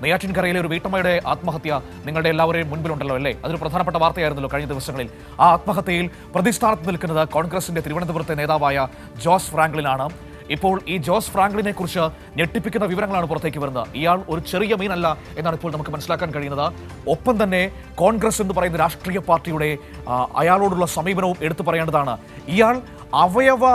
നെയ്യാറ്റിൻകരയിലെ ഒരു വീട്ടമ്മയുടെ ആത്മഹത്യ നിങ്ങളുടെ എല്ലാവരെയും മുൻപിലുണ്ടല്ലോ അല്ലേ? അതൊരു പ്രധാനപ്പെട്ട വാർത്തയായിരുന്നല്ലോ കഴിഞ്ഞ ദിവസങ്ങളിൽ. ആ ആത്മഹത്യയിൽ പ്രതിസ്ഥാനത്ത് നിൽക്കുന്നത് കോൺഗ്രസിന്റെ തിരുവനന്തപുരത്തെ നേതാവായ ജോസ് ഫ്രാങ്ക്ലിനാണ്. ഇപ്പോൾ ഈ ജോസ് ഫ്രാങ്ക്ലിനെ കുറിച്ച് ഞെട്ടിപ്പിക്കുന്ന വിവരങ്ങളാണ് പുറത്തേക്ക് വരുന്നത്. ഇയാൾ ഒരു ചെറിയ മീനല്ല എന്നാണ് ഇപ്പോൾ നമുക്ക് മനസ്സിലാക്കാൻ കഴിയുന്നത്. ഒപ്പം തന്നെ കോൺഗ്രസ് എന്ന് പറയുന്ന രാഷ്ട്രീയ പാർട്ടിയുടെ അയാളോടുള്ള സമീപനവും എടുത്തു പറയേണ്ടതാണ്. ഇയാൾ അവയവ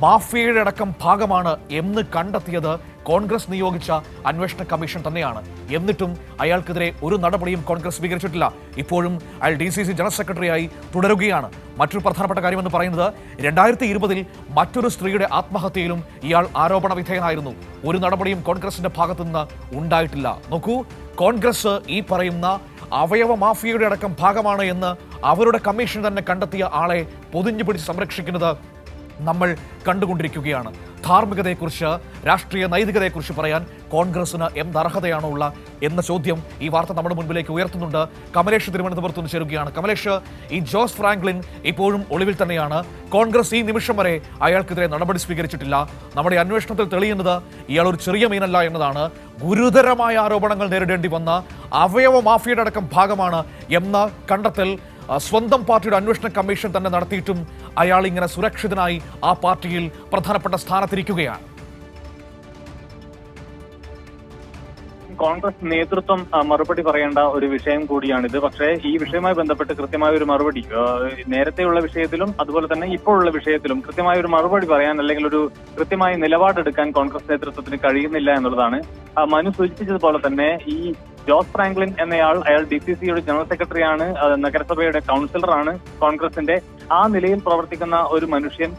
മാഫിയയുടെ അടക്കം ഭാഗമാണ് എന്ന് കണ്ടെത്തിയത് കോൺഗ്രസ് നിയോഗിച്ച അന്വേഷണ കമ്മീഷൻ തന്നെയാണ്. എന്നിട്ടും അയാൾക്കെതിരെ ഒരു നടപടിയും കോൺഗ്രസ് സ്വീകരിച്ചിട്ടില്ല. ഇപ്പോഴും അയാൾ DCC ജനറൽ സെക്രട്ടറിയായി തുടരുകയാണ്. മറ്റൊരു പ്രധാനപ്പെട്ട കാര്യമെന്ന് പറയുന്നത് 2020 മറ്റൊരു സ്ത്രീയുടെ ആത്മഹത്യയിലും ഇയാൾ ആരോപണ വിധേയനായിരുന്നു. ഒരു നടപടിയും കോൺഗ്രസിന്റെ ഭാഗത്തുനിന്ന് ഉണ്ടായിട്ടില്ല. നോക്കൂ, കോൺഗ്രസ് ഈ പറയുന്ന അവയവ മാഫിയയുടെ അടക്കം ഭാഗമാണ് എന്ന് അവരുടെ കമ്മീഷൻ തന്നെ കണ്ടെത്തിയ ആളെ പൊതിഞ്ഞു പിടിച്ച് സംരക്ഷിക്കുന്നത് നമ്മൾ കണ്ടുകൊണ്ടിരിക്കുകയാണ്. ധാർമ്മികതയെക്കുറിച്ച്, രാഷ്ട്രീയ നൈതികതയെക്കുറിച്ച് പറയാൻ കോൺഗ്രസിന് എന്ത് അർഹതയാണോ ഉള്ള എന്ന ചോദ്യം ഈ വാർത്ത നമ്മുടെ മുൻപിലേക്ക് ഉയർത്തുന്നുണ്ട്. കമലേഷ് തിരുവനന്തപുരത്ത് നിന്ന് ചേരുകയാണ്. കമലേഷ്, ഈ ജോസ് ഫ്രാങ്ക്ലിൻ ഇപ്പോഴും ഒളിവിൽ തന്നെയാണ്. കോൺഗ്രസ് ഈ നിമിഷം വരെ അയാൾക്കെതിരെ നടപടി സ്വീകരിച്ചിട്ടില്ല. നമ്മുടെ അന്വേഷണത്തിൽ തെളിയുന്നത് ഇയാൾ ഒരു ചെറിയ മീനല്ല എന്നതാണ്. ഗുരുതരമായ ആരോപണങ്ങൾ നേരിടേണ്ടി വന്ന അവയവ മാഫിയയുടെ അടക്കം ഭാഗമാണ് എന്ന കണ്ടെത്തൽ സ്വന്തം പാർട്ടിയുടെ അന്വേഷണ കമ്മീഷൻ തന്നെ നടത്തിയിട്ടും അയാൾ ഇങ്ങനെ സുരക്ഷിതനായി ആ പാർട്ടിയിൽ പ്രധാനപ്പെട്ട സ്ഥാനത്തിരിക്കുകയാണ്. കോൺഗ്രസ് നേതൃത്വം മറുപടി പറയേണ്ട ഒരു വിഷയം കൂടിയാണിത്. പക്ഷേ ഈ വിഷയവുമായി ബന്ധപ്പെട്ട് കൃത്യമായ ഒരു മറുപടി നേരത്തെയുള്ള വിഷയത്തിലും അതുപോലെ തന്നെ ഇപ്പോഴുള്ള വിഷയത്തിലും കൃത്യമായ ഒരു മറുപടി പറയാൻ അല്ലെങ്കിൽ ഒരു കൃത്യമായ നിലപാടെടുക്കാൻ കോൺഗ്രസ് നേതൃത്വത്തിന് കഴിയുന്നില്ല എന്നുള്ളതാണ്. മനു സൂചിപ്പിച്ചതുപോലെ തന്നെ ഈ ജോസ് ഫ്രാങ്ക്ലിൻ എന്നയാൾ DCCയുടെ ജനറൽ സെക്രട്ടറിയാണ്, നഗരസഭയുടെ കൗൺസിലറാണ് കോൺഗ്രസിന്റെ. ആ നിലയിൽ പ്രവർത്തിക്കുന്ന ഒരു മനുഷ്യൻ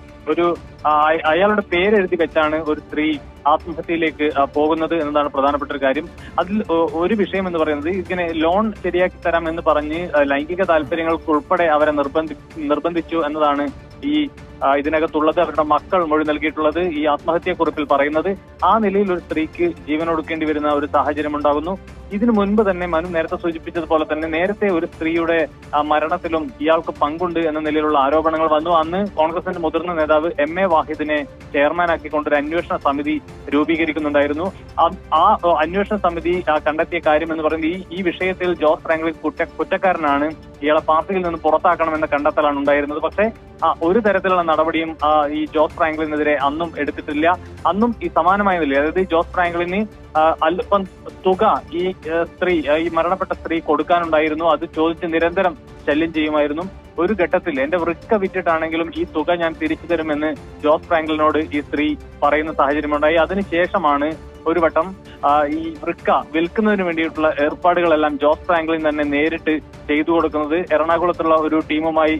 അയാളുടെ പേരെഴുതി വെച്ചാണ് ഒരു സ്ത്രീ ആത്മഹത്യയിലേക്ക് പോകുന്നത് എന്നതാണ് പ്രധാനപ്പെട്ട ഒരു കാര്യം. അതിൽ ഒരു വിഷയം എന്ന് പറയുന്നത് ഇങ്ങനെ ലോൺ ശരിയാക്കി തരാം എന്ന് പറഞ്ഞ് ലൈംഗിക താല്പര്യങ്ങൾക്ക് ഉൾപ്പെടെ അവരെ നിർബന്ധിച്ചു എന്നതാണ് ഈ ഇതിനകത്തുള്ളത്. അവരുടെ മക്കൾ മൊഴി നൽകിയിട്ടുള്ളത് ഈ ആത്മഹത്യാക്കുറിപ്പിൽ പറയുന്നത്. ആ നിലയിൽ ഒരു സ്ത്രീക്ക് ജീവനൊടുക്കേണ്ടി വരുന്ന ഒരു സാഹചര്യം ഉണ്ടാകുന്നു. ഇതിനു മുൻപ് തന്നെ മനു നേരത്തെ സൂചിപ്പിച്ചതുപോലെ തന്നെ നേരത്തെ ഒരു സ്ത്രീയുടെ മരണത്തിലും ഇയാൾക്ക് പങ്കുണ്ട് എന്ന നിലയിലുള്ള ആരോപണങ്ങൾ വന്നു. അന്ന് കോൺഗ്രസിന്റെ മുതിർന്ന നേതാവ് MA വാഹിദിനെ ചെയർമാനാക്കിക്കൊണ്ട് ഒരു അന്വേഷണ സമിതി രൂപീകരിക്കുന്നുണ്ടായിരുന്നു. ആ അന്വേഷണ സമിതി കണ്ടെത്തിയ കാര്യം എന്ന് പറയുന്നത് ഈ വിഷയത്തിൽ ജോസ് ഫ്രാങ്ക്ലിൻ കുറ്റക്കാരനാണ്, ഇയാളെ പാർട്ടിയിൽ നിന്ന് പുറത്താക്കണമെന്ന കണ്ടെത്തലാണ് ഉണ്ടായിരുന്നത്. പക്ഷേ ഒരു തരത്തിലുള്ള നടപടിയും ഈ ജോസ് ഫ്രാങ്ക്ലിനെതിരെ അന്നും എടുത്തിട്ടില്ല. അന്നും ഈ സമാനമായ നിലയിൽ, അതായത് ജോസ് ഫ്രാങ്ക്ലിന് അല്പം തുക ഈ മരണപ്പെട്ട സ്ത്രീ കൊടുക്കാനുണ്ടായിരുന്നു. അത് ചോദിച്ച് നിരന്തരം ശല്യം ചെയ്യുമായിരുന്നു. ഒരു ഘട്ടത്തിൽ എന്റെ വൃക്ക വിറ്റിട്ടാണെങ്കിലും ഈ തുക ഞാൻ തിരിച്ചു തരുമെന്ന് ജോസ് ഫ്രാങ്ക്ലിനോട് ഈ സ്ത്രീ പറയുന്ന സാഹചര്യമുണ്ടായി. അതിനുശേഷമാണ് ഒരു വട്ടം ഈ വൃക്ക വിൽക്കുന്നതിന് വേണ്ടിയിട്ടുള്ള ഏർപ്പാടുകളെല്ലാം ജോസ് ഫ്രാങ്ക്ലിൻ തന്നെ നേരിട്ട് ചെയ്തു കൊടുക്കുന്നത്. എറണാകുളത്തുള്ള ഒരു ടീമുമായി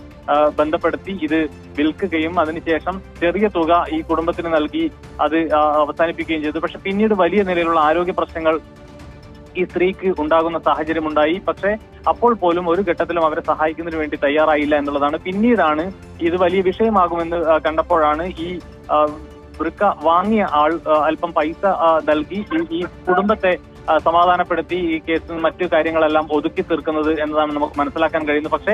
ബന്ധപ്പെടുത്തി ഇത് വിൽക്കുകയും അതിനുശേഷം ചെറിയ തുക ഈ കുടുംബത്തിന് നൽകി അത് അവസാനിപ്പിക്കുകയും ചെയ്തു. പക്ഷെ പിന്നീട് വലിയ നിലയിലുള്ള ആരോഗ്യ പ്രശ്നങ്ങൾ ഈ സ്ത്രീക്ക് ഉണ്ടാകുന്ന സാഹചര്യമുണ്ടായി. പക്ഷെ അപ്പോൾ പോലും ഒരു ഘട്ടത്തിലും അവരെ സഹായിക്കുന്നതിന് വേണ്ടി തയ്യാറായില്ല എന്നുള്ളതാണ്. പിന്നീടാണ് ഇത് വലിയ വിഷയമാകുമെന്ന് കണ്ടപ്പോഴാണ് ഈ വൃക്ക വാങ്ങിയ ആൾ അല്പം പൈസ നൽകി ഈ കുടുംബത്തെ സമാധാനപ്പെടുത്തി ഈ കേസിൽ മറ്റു കാര്യങ്ങളെല്ലാം ഒതുക്കി തീർക്കുന്നത് എന്നതാണ് നമുക്ക് മനസ്സിലാക്കാൻ കഴിയുന്നത്. പക്ഷേ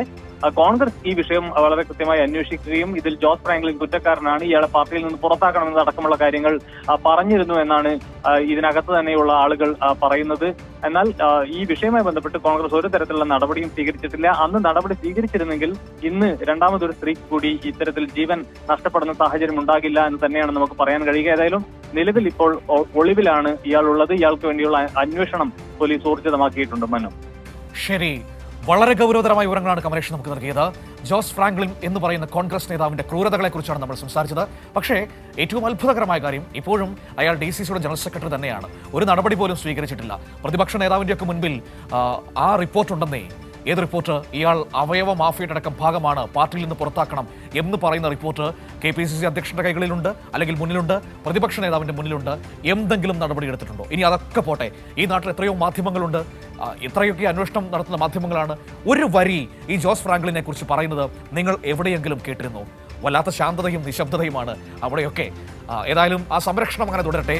കോൺഗ്രസ് ഈ വിഷയം വളരെ കൃത്യമായി അന്വേഷിക്കുകയും ഇതിൽ ജോസ് ഫ്രാങ്ക്ലിൻ കുറ്റക്കാരനാണ്, ഇയാളെ പാർട്ടിയിൽ നിന്ന് പുറത്താക്കണമെന്നതടക്കമുള്ള കാര്യങ്ങൾ പറഞ്ഞിരുന്നു എന്നാണ് ഇതിനകത്ത് തന്നെയുള്ള ആളുകൾ പറയുന്നത്. എന്നാൽ ഈ വിഷയവുമായി ബന്ധപ്പെട്ട് കോൺഗ്രസ് ഒരു തരത്തിലുള്ള നടപടിയും സ്വീകരിച്ചിട്ടില്ല. അന്ന് നടപടി സ്വീകരിച്ചിരുന്നെങ്കിൽ ഇന്ന് രണ്ടാമതൊരു സ്ത്രീക്ക് കൂടി ഇത്തരത്തിൽ ജീവൻ നഷ്ടപ്പെടുന്ന സാഹചര്യം ഉണ്ടാകില്ല എന്ന് തന്നെയാണ് നമുക്ക് പറയാൻ കഴിയുക. ഏതായാലും നിലവിൽ ഇപ്പോൾ ഒളിവിലാണ് ഇയാളുള്ളത്. ഇയാൾക്ക് വേണ്ടിയുള്ള അന്വേഷണം പോലീസ് ഊർജിതമാക്കിയിട്ടുണ്ട്. മനു, ശരി, വളരെ ഗൗരവതരമായ വിവരങ്ങളാണ് കമലേഷ് നമുക്ക് നൽകിയത്. ജോസ് ഫ്രാങ്ക്ലിൻ എന്ന് പറയുന്ന കോൺഗ്രസ് നേതാവിന്റെ ക്രൂരതകളെക്കുറിച്ചാണ് നമ്മൾ സംസാരിച്ചത്. പക്ഷേ ഏറ്റവും അത്ഭുതകരമായ കാര്യം, ഇപ്പോഴും അയാൾ DCCയുടെ ജനറൽ സെക്രട്ടറി തന്നെയാണ്. ഒരു നടപടി പോലും സ്വീകരിച്ചിട്ടില്ല. പ്രതിപക്ഷ നേതാവിൻ്റെയൊക്കെ മുൻപിൽ ആ റിപ്പോർട്ടുണ്ടെന്നേ. ഏത് റിപ്പോർട്ട്? ഇയാൾ അവയവ മാഫിയയുടെ അടക്കം ഭാഗമാണ്, പാർട്ടിയിൽ നിന്ന് പുറത്താക്കണം എന്ന് പറയുന്ന റിപ്പോർട്ട് KPCC അധ്യക്ഷന്റെ കൈകളിലുണ്ട്, അല്ലെങ്കിൽ മുന്നിലുണ്ട്, പ്രതിപക്ഷ നേതാവിന്റെ മുന്നിലുണ്ട്. എന്തെങ്കിലും നടപടി എടുത്തിട്ടുണ്ടോ? ഇനി അതൊക്കെ പോട്ടെ, ഈ നാട്ടിൽ എത്രയോ മാധ്യമങ്ങളുണ്ട്, എത്രയൊക്കെ അന്വേഷണം നടത്തുന്ന മാധ്യമങ്ങളാണ്. ഒരു വരി ഈ ജോസ് ഫ്രാങ്ക്ലിനെ കുറിച്ച് പറയുന്നത് നിങ്ങൾ എവിടെയെങ്കിലും കേട്ടിരുന്നോ? വല്ലാത്ത ശാന്തതയും നിശബ്ദതയുമാണ് അവിടെയൊക്കെ. ഏതായാലും ആ സംരക്ഷണം അങ്ങനെ തുടരട്ടെ.